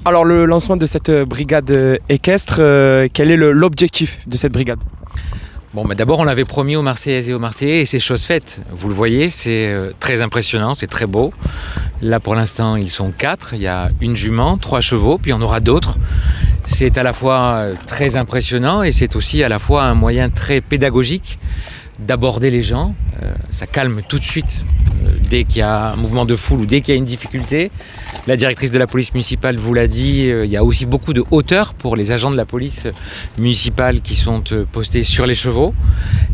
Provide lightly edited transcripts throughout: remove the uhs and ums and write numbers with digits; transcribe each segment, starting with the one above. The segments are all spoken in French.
Alors le lancement de cette brigade équestre, quel est l'objectif de cette brigade ? Bon, d'abord, on l'avait promis aux Marseillaises et aux Marseillais et c'est chose faite. Vous le voyez, c'est très impressionnant, c'est très beau. Là, pour l'instant, ils sont 4. Il y a une jument, 3 chevaux, puis il y en aura d'autres. C'est à la fois très impressionnant et c'est aussi à la fois un moyen très pédagogique d'aborder les gens. Ça calme tout de suite dès qu'il y a un mouvement de foule ou dès qu'il y a une difficulté. La directrice de la police municipale vous l'a dit, il y a aussi beaucoup de hauteur pour les agents de la police municipale qui sont postés sur les chevaux.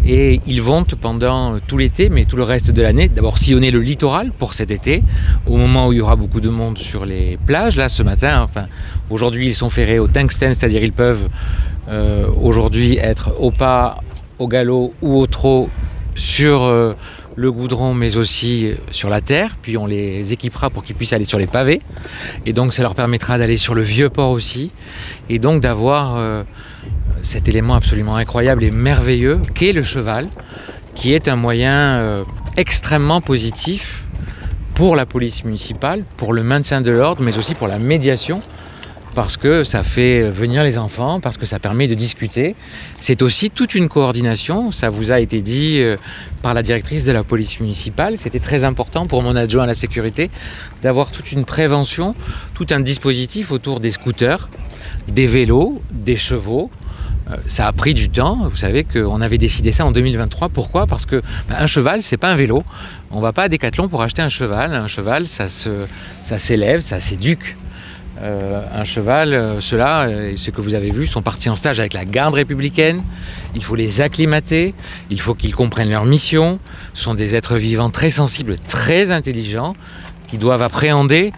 Et ils vont pendant tout l'été, mais tout le reste de l'année, d'abord sillonner le littoral pour cet été, au moment où il y aura beaucoup de monde sur les plages. Là, ce matin, aujourd'hui, ils sont ferrés au tungstène, c'est-à-dire ils peuvent aujourd'hui être au pas, au galop ou au trot sur le goudron mais aussi sur la terre, puis on les équipera pour qu'ils puissent aller sur les pavés et donc ça leur permettra d'aller sur le vieux port aussi et donc d'avoir cet élément absolument incroyable et merveilleux qu'est le cheval, qui est un moyen extrêmement positif pour la police municipale, pour le maintien de l'ordre mais aussi pour la médiation, parce que ça fait venir les enfants, parce que ça permet de discuter. C'est aussi toute une coordination, ça vous a été dit par la directrice de la police municipale. C'était très important pour mon adjoint à la sécurité d'avoir toute une prévention, tout un dispositif autour des scooters, des vélos, des chevaux. Ça a pris du temps, vous savez qu'on avait décidé ça en 2023. Pourquoi ? Parce que un cheval, c'est pas un vélo. On va pas à Decathlon pour acheter un cheval. Un cheval, ça s'élève, ça s'éduque. Un cheval, ceux-là, ce que vous avez vu, sont partis en stage avec la garde républicaine. Il faut les acclimater, il faut qu'ils comprennent leur mission. Ce sont des êtres vivants très sensibles, très intelligents, qui doivent appréhender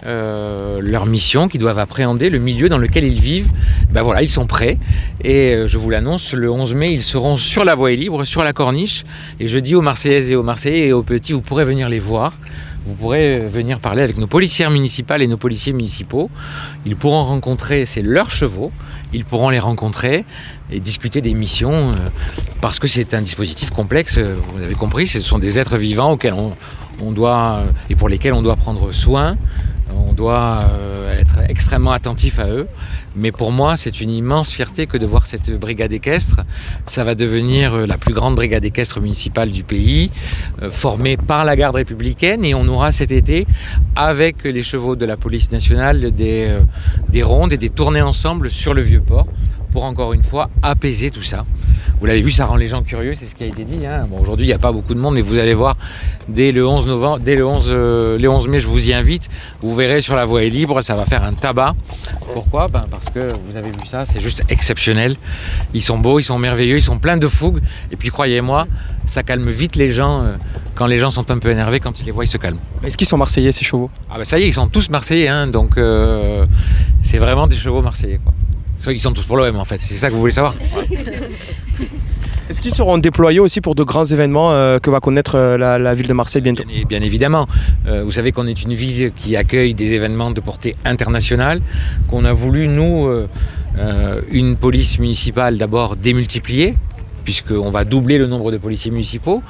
leur mission, qui doivent appréhender le milieu dans lequel ils vivent. Voilà, ils sont prêts et je vous l'annonce, le 11 mai, ils seront sur la voie libre, sur la corniche. Et je dis aux Marseillaises et aux Marseillais et aux petits, vous pourrez venir les voir. Vous pourrez venir parler avec nos policières municipales et nos policiers municipaux. Ils pourront rencontrer, c'est leurs chevaux, ils pourront les rencontrer et discuter des missions parce que c'est un dispositif complexe. Vous avez compris, ce sont des êtres vivants auxquels on doit et pour lesquels on doit prendre soin. On doit être extrêmement attentif à eux. Mais pour moi, c'est une immense fierté que de voir cette brigade équestre. Ça va devenir la plus grande brigade équestre municipale du pays, formée par la garde républicaine. Et on aura cet été, avec les chevaux de la police nationale, des rondes et des tournées ensemble sur le Vieux-Port pour encore une fois apaiser tout ça. Vous l'avez vu, ça rend les gens curieux, c'est ce qui a été dit. Aujourd'hui, il n'y a pas beaucoup de monde, mais vous allez voir, dès le 11 mai, je vous y invite. Vous verrez sur la voie est libre, ça va faire un tabac. Pourquoi ? Parce que vous avez vu ça, c'est juste exceptionnel. Ils sont beaux, ils sont merveilleux, ils sont pleins de fougue. Et puis croyez-moi, ça calme vite les gens. Quand les gens sont un peu énervés, quand ils les voient, ils se calment. Est-ce qu'ils sont marseillais, ces chevaux ? Ça y est, ils sont tous marseillais, donc c'est vraiment des chevaux marseillais, quoi. Ils sont tous pour l'OM en fait, c'est ça que vous voulez savoir. Est-ce qu'ils seront déployés aussi pour de grands événements que va connaître la ville de Marseille bientôt ? Bien évidemment. Vous savez qu'on est une ville qui accueille des événements de portée internationale, qu'on a voulu, nous, une police municipale d'abord démultipliée, puisqu'on va doubler le nombre de policiers municipaux.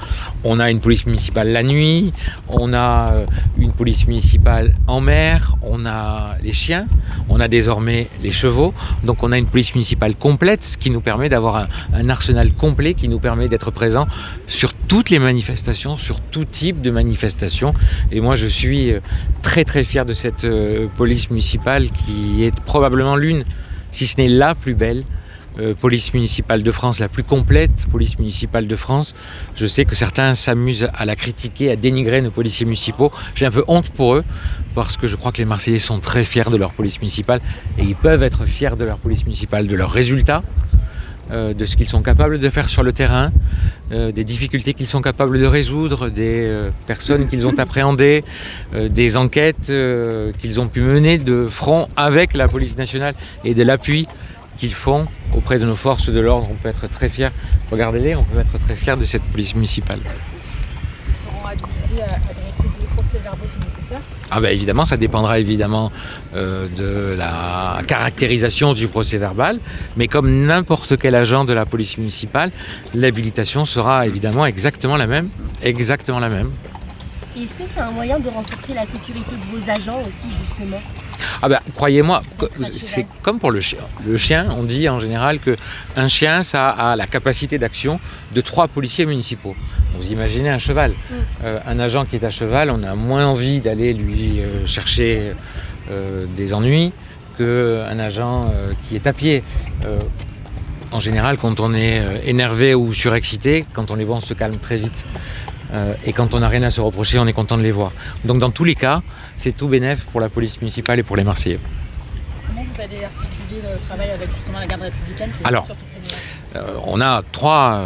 On a une police municipale la nuit, on a une police municipale en mer, on a les chiens, on a désormais les chevaux. Donc on a une police municipale complète, ce qui nous permet d'avoir un arsenal complet, qui nous permet d'être présent sur toutes les manifestations, sur tout type de manifestation. Et moi je suis très très fier de cette police municipale qui est probablement l'une, si ce n'est la plus belle, police municipale de France, la plus complète police municipale de France. Je sais que certains s'amusent à la critiquer, à dénigrer nos policiers municipaux. J'ai un peu honte pour eux parce que je crois que les Marseillais sont très fiers de leur police municipale et ils peuvent être fiers de leur police municipale, de leurs résultats, de ce qu'ils sont capables de faire sur le terrain, des difficultés qu'ils sont capables de résoudre, des personnes qu'ils ont appréhendées, des enquêtes qu'ils ont pu mener de front avec la police nationale et de l'appui qu'ils font auprès de nos forces de l'ordre. On peut être très fiers, regardez-les, on peut être très fiers de cette police municipale. Ils seront habilités à dresser des procès-verbaux si nécessaire ? Évidemment, ça dépendra évidemment de la caractérisation du procès-verbal, mais comme n'importe quel agent de la police municipale, l'habilitation sera évidemment exactement la même. Et est-ce que c'est un moyen de renforcer la sécurité de vos agents aussi, justement? Ah ben, croyez-moi, D'être c'est naturel. comme pour le chien. Le chien, on dit en général qu'un chien, ça a la capacité d'action de 3 policiers municipaux. Vous imaginez un cheval. Un agent qui est à cheval, on a moins envie d'aller lui chercher des ennuis qu'un agent qui est à pied. En général, quand on est énervé ou surexcité, quand on les voit, on se calme très vite. Et quand on n'a rien à se reprocher, on est content de les voir. Donc dans tous les cas, c'est tout bénef pour la police municipale et pour les Marseillais. Comment vous allez articuler le travail avec justement la garde républicaine qui est Alors, sur ce créneau-là? On a 3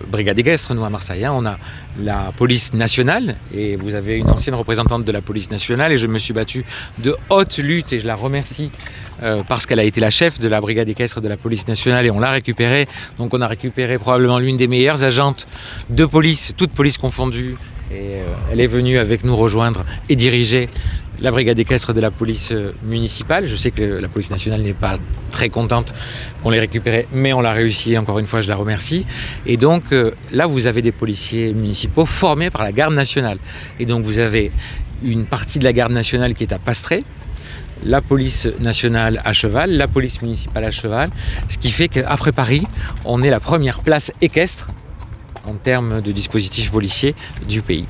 brigades équestres, nous, à Marseille. Hein. On a la police nationale, et vous avez une ancienne représentante de la police nationale, et je me suis battu de haute lutte, et je la remercie, parce qu'elle a été la chef de la brigade équestre de la police nationale, et on l'a récupérée. Donc on a récupéré probablement l'une des meilleures agentes de police, toutes polices confondues, et elle est venue avec nous rejoindre et diriger la brigade équestre de la police municipale. Je sais que la police nationale n'est pas très contente qu'on l'ait récupérée, mais on l'a réussi, encore une fois, je la remercie. Et donc là, vous avez des policiers municipaux formés par la garde nationale. Et donc vous avez une partie de la garde nationale qui est à Pastré, la police nationale à cheval, la police municipale à cheval, ce qui fait qu'après Paris, on est la première place équestre en termes de dispositifs policiers du pays.